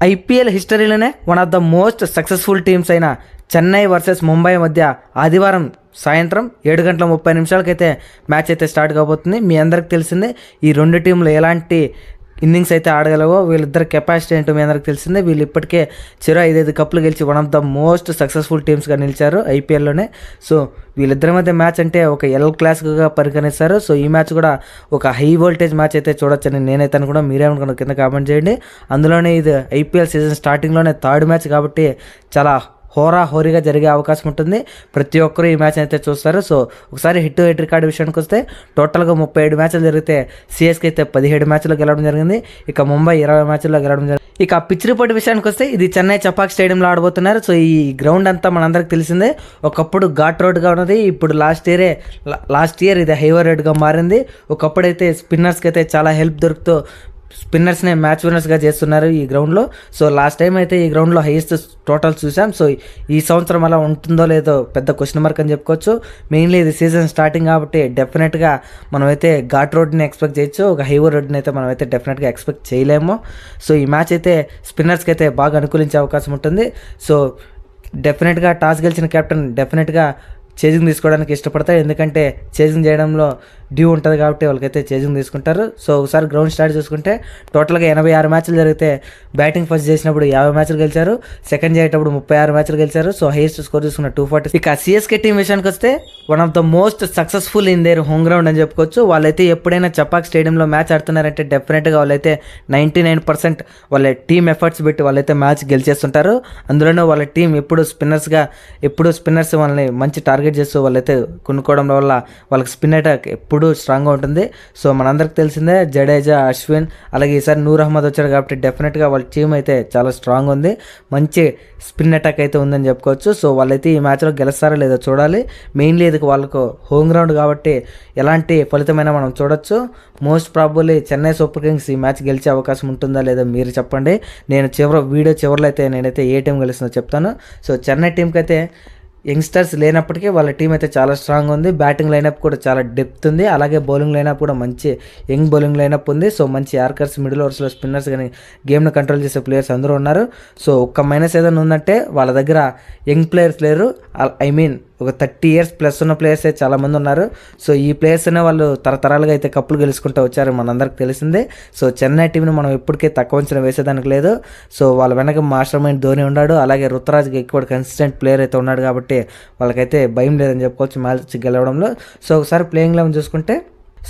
IPL హిస్టరీలోనే one of the most successful teams అయిన Chennai versus Mumbai మధ్య ఆదివారం సాయంత్రం 7:30 మ్యాచ్ అయితే స్టార్ట్ కాబోతుంది. మీ అందరికి తెలిసిందే ఈ రెండు టీంలు ఎలాంటి ఇన్నింగ్స్ అయితే ఆడగలవో, వీళ్ళిద్దరు కెపాసిటీ ఏంటో మీ అందరికి తెలిసిందే. వీళ్ళు ఇప్పటికే 5 కప్పులు గెలిచి one of the most successful టీమ్స్గా నిలిచారు ఐపీఎల్లోనే. సో వీళ్ళిద్దరి మధ్య మ్యాచ్ అంటే ఒక క్లాస్గా పరిగణిస్తారు. సో ఈ మ్యాచ్ కూడా ఒక హై వోల్టేజ్ మ్యాచ్ అయితే చూడొచ్చని నేనైతే అనుకున్నా. మీరేమనుకున్నా కింద కామెంట్ చేయండి. అందులోనే ఇది ఐపీఎల్ సీజన్ స్టార్టింగ్లోనే థర్డ్ మ్యాచ్ కాబట్టి చాలా హోరీగా జరిగే అవకాశం ఉంటుంది. ప్రతి ఒక్కరు ఈ మ్యాచ్ అయితే చూస్తారు. సో ఒకసారి హిట్ రికార్డు విషయానికి వస్తే టోటల్గా 37 మ్యాచ్లు జరిగితే సిఎస్కే అయితే 17 మ్యాచ్లో గెలవడం జరిగింది. ఇక ముంబై 20 మ్యాచ్ల్లో గెలవడం జరిగింది. ఇక పిచ్ రిపోర్ట్ విషయానికి వస్తే ఇది చెన్నై చపాక్ స్టేడియంలో ఆడబోతున్నారు. సో ఈ గ్రౌండ్ అంతా మనందరికి తెలిసిందే. ఒకప్పుడు ఘాట్ రోడ్గా ఉన్నది, ఇప్పుడు లాస్ట్ ఇయర్ ఇది హైవే రోడ్గా మారింది. ఒకప్పుడైతే స్పిన్నర్స్కి అయితే చాలా హెల్ప్ దొరుకుతూ స్పిన్నర్స్నే మ్యాచ్ విన్నర్స్గా చేస్తున్నారు ఈ గ్రౌండ్లో. సో లాస్ట్ టైం అయితే ఈ గ్రౌండ్లో హైయెస్ట్ టోటల్ చూసాం. సో ఈ సంవత్సరం అలా ఉంటుందో లేదో పెద్ద క్వశ్చన్ మార్క్ అని చెప్పుకోవచ్చు. మెయిన్లీ ఇది సీజన్ స్టార్టింగ్ కాబట్టి డెఫినెట్గా మనమైతే ఘాట్ రోడ్ని ఎక్స్పెక్ట్ చేయొచ్చు. ఒక హైవే రోడ్ని అయితే మనమైతే డెఫినెట్గా ఎక్స్పెక్ట్ చేయలేము. సో ఈ మ్యాచ్ అయితే స్పిన్నర్స్కి అయితే బాగా అనుకూలించే అవకాశం ఉంటుంది. సో డెఫినెట్గా టాస్ గెలిచిన కెప్టెన్ డెఫినెట్గా చేజింగ్ తీసుకోవడానికి ఇష్టపడతారు. ఎందుకంటే చేజింగ్ చేయడంలో డ్యూ ఉంటుంది కాబట్టి వాళ్ళకైతే చేజింగ్ తీసుకుంటారు. సో ఒకసారి గ్రౌండ్ స్టార్ట్ చూసుకుంటే టోటల్గా 86 మ్యాచ్లు జరిగితే బ్యాటింగ్ ఫస్ట్ చేసినప్పుడు 50 మ్యాచ్లు గెలిచారు, సెకండ్ చేసేటప్పుడు 36 మ్యాచ్లు గెలిచారు. సో హైయెస్ట్ స్కోర్ చూసుకున్న 240. ఇక సిఎస్కే టీం విషయానికి వస్తే one of the most successful in there home ground అని చెప్పుకోవచ్చు. వాళ్ళైతే ఎప్పుడైనా చపాక్ స్టేడియంలో మ్యాచ్ ఆడుతున్నారంటే డెఫినెట్గా వాళ్ళైతే 99% వాళ్ళ టీం ఎఫర్ట్స్ పెట్టి వాళ్ళైతే మ్యాచ్ గెలిచేస్తుంటారు. అందులోనూ వాళ్ళ టీం ఎప్పుడు స్పిన్నర్స్ వాళ్ళని మంచి టార్గెట్ చేస్తూ వాళ్ళైతే కొనుక్కోవడం వల్ల వాళ్ళకి స్పిన్ అటాక్ ఎప్పుడు స్ట్రాంగ్గా ఉంటుంది. సో మనందరికి తెలిసిందే జడేజా, అశ్విన్, అలాగే ఈసారి నూర్ అహ్మద్ వచ్చారు కాబట్టి డెఫినెట్గా వాళ్ళ టీం అయితే చాలా స్ట్రాంగ్ ఉంది. మంచి స్పిన్ అటాక్ అయితే ఉందని చెప్పుకోవచ్చు. సో వాళ్ళైతే ఈ మ్యాచ్లో గెలుస్తారో లేదో చూడాలి. మెయిన్లీ ఇది వాళ్ళకు హోమ్ గ్రౌండ్ కాబట్టి ఎలాంటి ఫలితమైనా మనం చూడొచ్చు. Most probably Chennai super Kings ఈ మ్యాచ్ గెలిచే అవకాశం ఉంటుందా లేదా మీరు చెప్పండి. నేను వీడియో చివరిలో అయితే నేనైతే ఏ టీం గెలుస్తుందో చెప్తాను. సో చెన్నై టీంకి అయితే యంగ్స్టర్స్ లేనప్పటికీ వాళ్ళ టీం అయితే చాలా స్ట్రాంగ్ ఉంది. బ్యాటింగ్ లైనప్ కూడా చాలా డెప్త్ ఉంది. అలాగే బౌలింగ్ లైనప్ కూడా మంచి యంగ్ బౌలింగ్ లైనప్ ఉంది. సో మంచి యార్కర్స్, మిడిల్ ఓవర్స్లో స్పిన్నర్స్ కానీ గేమ్ను కంట్రోల్ చేసే ప్లేయర్స్ అందరూ ఉన్నారు. సో ఒక్క మైనస్ ఏదైనా ఉందంటే వాళ్ళ దగ్గర యంగ్ ప్లేయర్స్ లేరు. ఒక 30 years ప్లస్ ఉన్న ప్లేయర్సే చాలామంది ఉన్నారు. సో ఈ ప్లేయర్స్నే వాళ్ళు తరతరాలుగా అయితే కప్పులు గెలుచుకుంటూ వచ్చారు, మనందరికి తెలిసిందే. సో చెన్నై టీంని మనం ఎప్పటికే తక్కువ అంచనా వేసేదానికి లేదు. సో వాళ్ళ వెనక మాస్టర్ మైండ్ ధోని ఉన్నాడు, అలాగే రుతురాజ్కి ఎక్కువ కన్సిస్టెంట్ ప్లేయర్ అయితే ఉన్నాడు కాబట్టి వాళ్ళకైతే భయం లేదని చెప్పుకోవచ్చు మ్యాచ్ గెలవడంలో. సో ఒకసారి ప్లేయింగ్ 11 చూసుకుంటే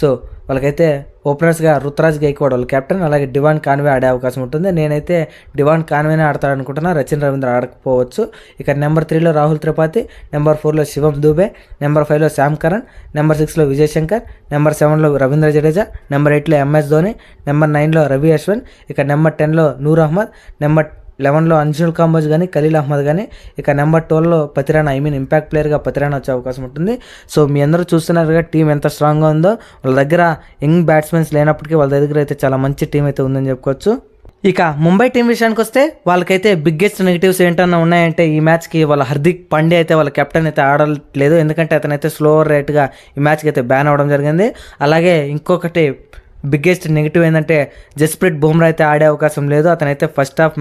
సో వాళ్ళకైతే ఓపెనర్స్గా రుతురాజ్ గైక్వాడ్ వాళ్ళ కెప్టెన్, అలాగే డివాన్ కాన్వే ఆడే అవకాశం ఉంటుంది. నేనైతే డివాన్ కాన్వేనే ఆడతాడనుకుంటున్నా, రచిన్ రవీంద్ర ఆడకపోవచ్చు. ఇక నెంబర్ 3లో రాహుల్ త్రిపాఠి, నెంబర్ 4లో శివం దూబే, నెంబర్ 5లో శామ్ కరణ్, నెంబర్ 6లో విజయ్ శంకర్, నెంబర్ 7లో రవీంద్ర జడేజా, నెంబర్ 8లో ఎంఎస్ ధోని, నెంబర్ 9లో రవి అశ్విన్, ఇక నెంబర్ 10లో నూర్ అహ్మద్, నెంబర్ 11లో అంజుల్ కాంబోజ్ కానీ ఖలీల్ అహ్మద్ కానీ, ఇక నెంబర్ 12లో పతిరానా ఇంపాక్ట్ ప్లేయర్గా పతిరానా వచ్చే అవకాశం ఉంటుంది. సో మీ అందరూ చూస్తున్నారుగా టీం ఎంత స్ట్రాంగ్గా ఉందో. వాళ్ళ దగ్గర యంగ్ బ్యాట్స్మెన్స్ లేనప్పటికీ వాళ్ళ దగ్గర అయితే చాలా మంచి టీం అయితే ఉందని చెప్పుకోవచ్చు. ఇక ముంబై టీం విషయానికి వస్తే వాళ్ళకైతే బిగ్గెస్ట్ నెగిటివ్స్ ఏంటన్నా ఉన్నాయంటే ఈ మ్యాచ్కి వాళ్ళ హార్దిక్ పాండ్యా అయితే వాళ్ళ కెప్టెన్ అయితే ఆడట్లేదు. ఎందుకంటే అతనైతే స్లోవర్ రేట్గా ఈ మ్యాచ్కి అయితే బ్యాన్ అవ్వడం జరిగింది. అలాగే ఇంకొకటి బిగ్గెస్ట్ నెగిటివ్ ఏంటంటే జస్ప్రీత్ బుమ్రా అయితే ఆడే అవకాశం లేదు. అతనైతే ఫస్ట్ 5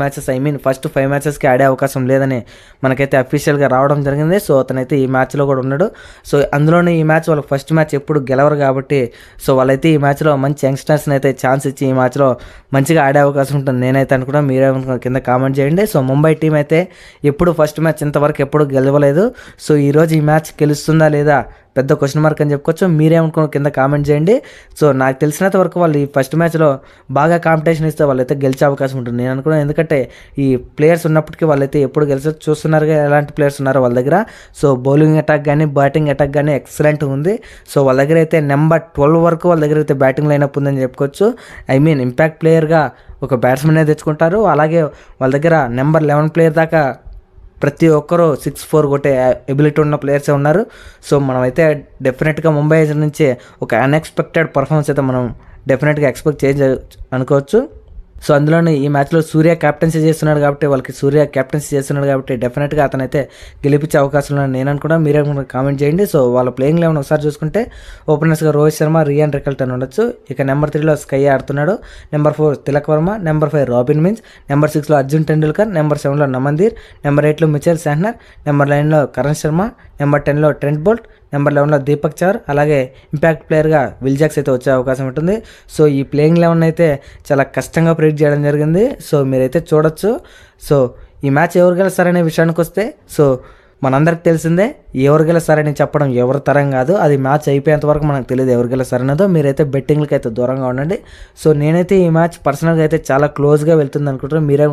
మ్యాచెస్కి ఆడే అవకాశం లేదని మనకైతే అఫీషియల్గా రావడం జరిగింది. సో అతనైతే ఈ మ్యాచ్లో కూడా ఉన్నాడు. సో అందులోనే ఈ మ్యాచ్ వాళ్ళకి ఫస్ట్ మ్యాచ్ ఎప్పుడు గెలవరు కాబట్టి సో వాళ్ళైతే ఈ మ్యాచ్లో మంచి యంగ్స్టర్స్ని అయితే ఛాన్స్ ఇచ్చి ఈ మ్యాచ్లో మంచిగా ఆడే అవకాశం ఉంటుంది నేనైతే అనుకున్నా. మీరేమనుకున్నా కింద కామెంట్ చేయండి. సో ముంబై టీం అయితే ఎప్పుడు ఫస్ట్ మ్యాచ్ ఇంతవరకు ఎప్పుడు గెలవలేదు. సో ఈరోజు ఈ మ్యాచ్ గెలుస్తుందా లేదా పెద్ద క్వశ్చన్ మార్క్ అని చెప్పుకోవచ్చు. మీరేమనుకున్న కింద కామెంట్ చేయండి. సో నాకు తెలిసినంత వరకు వాళ్ళు ఈ ఫస్ట్ మ్యాచ్లో బాగా కాంపిటీషన్ ఇస్తే వాళ్ళైతే గెలిచే అవకాశం ఉంటుంది నేను అనుకున్నాను. ఎందుకంటే ఈ ప్లేయర్స్ ఉన్నప్పటికీ వాళ్ళైతే ఎప్పుడు గెలిచి చూస్తున్నారుగా ఎలాంటి ప్లేయర్స్ ఉన్నారో వాళ్ళ దగ్గర. సో బౌలింగ్ అటాక్ కానీ బ్యాటింగ్ అటాక్ కానీ ఎక్సలెంట్ ఉంది. సో వాళ్ళ దగ్గర అయితే నెంబర్ 12 వరకు వాళ్ళ దగ్గర అయితే బ్యాటింగ్ లైనప్ ఉందని చెప్పుకోవచ్చు. ఇంపాక్ట్ ప్లేయర్గా ఒక బ్యాట్స్మెన్ తెచ్చుకుంటారు. అలాగే వాళ్ళ దగ్గర నెంబర్ 11 ప్లేయర్ దాకా ప్రతి ఒక్కరూ 6-4 కొట్టే ఎబిలిటీ ఉన్న ప్లేయర్సే ఉన్నారు. సో మనమైతే డెఫినెట్గా ముంబై నుంచి ఒక అన్ఎక్స్పెక్టెడ్ పర్ఫార్మెన్స్ అయితే మనం డెఫినెట్గా ఎక్స్పెక్ట్ చేయొచ్చు అనుకోవచ్చు. సో అందులోని ఈ మ్యాచ్లో సూర్య క్యాప్టెన్సీ చేస్తున్నాడు కాబట్టి డెఫినెట్గా అతనైతే గెలిపించే అవకాశం ఉందని నేను అనుకున్నాను. మీరే కామెంట్ చేయండి. సో వాళ్ళ ప్లేయింగ్ లెవెన్ ఒకసారి చూసుకుంటే ఓపెనర్స్గా రోహిత్ శర్మ, రియాన్ రికల్టన్ ఉండొచ్చు. ఇక నెంబర్ 3లో స్కై ఆడుతున్నాడు, number 4 Tilak Varma, number 5 Robin Minz, number 6లో అర్జున్ టెండూల్కర్, నెంబర్ 7లో నమందీర్, నెంబర్ 8లో మిచెల్ శాంట్నర్, నెంబర్ 9లో కరణ్ శర్మ, నెంబర్ 10లో ట్రెంట్ బోల్ట్, నెంబర్ 11లో దీపక్ చహర్, అలాగే ఇంపాక్ట్ ప్లేయర్గా విల్ జాక్స్ అయితే వచ్చే అవకాశం ఉంటుంది. సో ఈ ప్లేయింగ్ లెవెన్ అయితే చాలా కష్టంగా ప్రిడిక్ట్ చేయడం జరిగింది. సో మీరైతే చూడొచ్చు. సో ఈ మ్యాచ్ ఎవరు గెలుస్తారనే విషయానికి వస్తే, సో మనందరికి తెలిసిందే ఎవరు గెలుస్తారని చెప్పడం ఎవరి తరం కాదు. అది మ్యాచ్ అయిపోయేంత వరకు మనకు తెలియదు ఎవరు గెలుస్తారనేదో. మీరైతే బెట్టింగ్లకి అయితే దూరంగా ఉండండి. సో నేనైతే ఈ మ్యాచ్ పర్సనల్గా అయితే చాలా క్లోజ్గా వెళ్తుంది అనుకుంటున్నాను. మీరే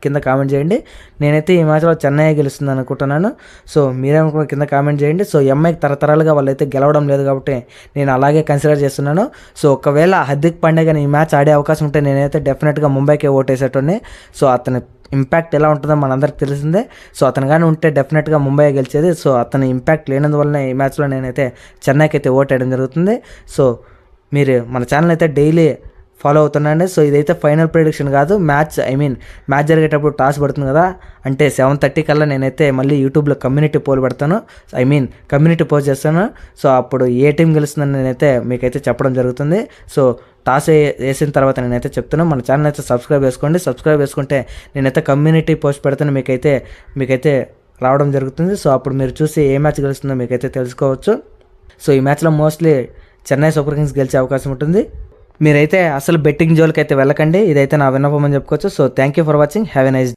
కింద కామెంట్ చేయండి. నేనైతే ఈ మ్యాచ్లో చెన్నై గెలుస్తుంది అనుకుంటున్నాను. సో మీరేమనుకున్న కింద కామెంట్ చేయండి. సో ఎంఐకి తరతరాలుగా వాళ్ళైతే గెలవడం లేదు కాబట్టి నేను అలాగే కన్సిడర్ చేస్తున్నాను. సో ఒకవేళ హార్దిక్ పాండ్యా కానీ ఈ మ్యాచ్ ఆడే అవకాశం ఉంటే నేనైతే డెఫినెట్గా ముంబైకే ఓటేసేటోని. సో అతని ఇంపాక్ట్ ఎలా ఉంటుందో మనందరికి తెలిసిందే. సో అతను కానీ ఉంటే డెఫినెట్గా ముంబై గెలిచేది. సో అతని ఇంపాక్ట్ లేనందువల్లనే ఈ మ్యాచ్లో నేనైతే చెన్నైకి అయితే ఓటేయడం జరుగుతుంది. సో మీరు మన ఛానల్ అయితే డైలీ ఫాలో అవుతున్నాండి. సో ఇదైతే ఫైనల్ ప్రిడిక్షన్ కాదు. మ్యాచ్ జరిగేటప్పుడు టాస్ పడుతుంది కదా, అంటే 7:30 కల్లా నేనైతే మళ్ళీ యూట్యూబ్లో కమ్యూనిటీ పోల్ పెడతాను. కమ్యూనిటీ పోస్ట్ చేస్తాను. సో అప్పుడు ఏ టీం గెలుస్తుందని నేనైతే మీకైతే చెప్పడం జరుగుతుంది. సో టాస్ వేసిన తర్వాత నేనైతే చెప్తాను. మన ఛానల్ అయితే సబ్స్క్రైబ్ చేసుకోండి. సబ్స్క్రైబ్ చేసుకుంటే నేనైతే కమ్యూనిటీ పోస్ట్ పెడతాను, మీకైతే రావడం జరుగుతుంది. సో అప్పుడు మీరు చూసి ఏ మ్యాచ్ గెలుస్తుందో మీకైతే తెలుసుకోవచ్చు. సో ఈ మ్యాచ్లో మోస్ట్లీ చెన్నై సూపర్ కింగ్స్ గెలిచే అవకాశం ఉంటుంది. మీరైతే అసలు బెట్టింగ్ జోలికి అయితే వెళ్ళకండి. ఇదైతే నా విన్నపం అని చెప్పుకోవచ్చు. So thank you for watching. Have a nice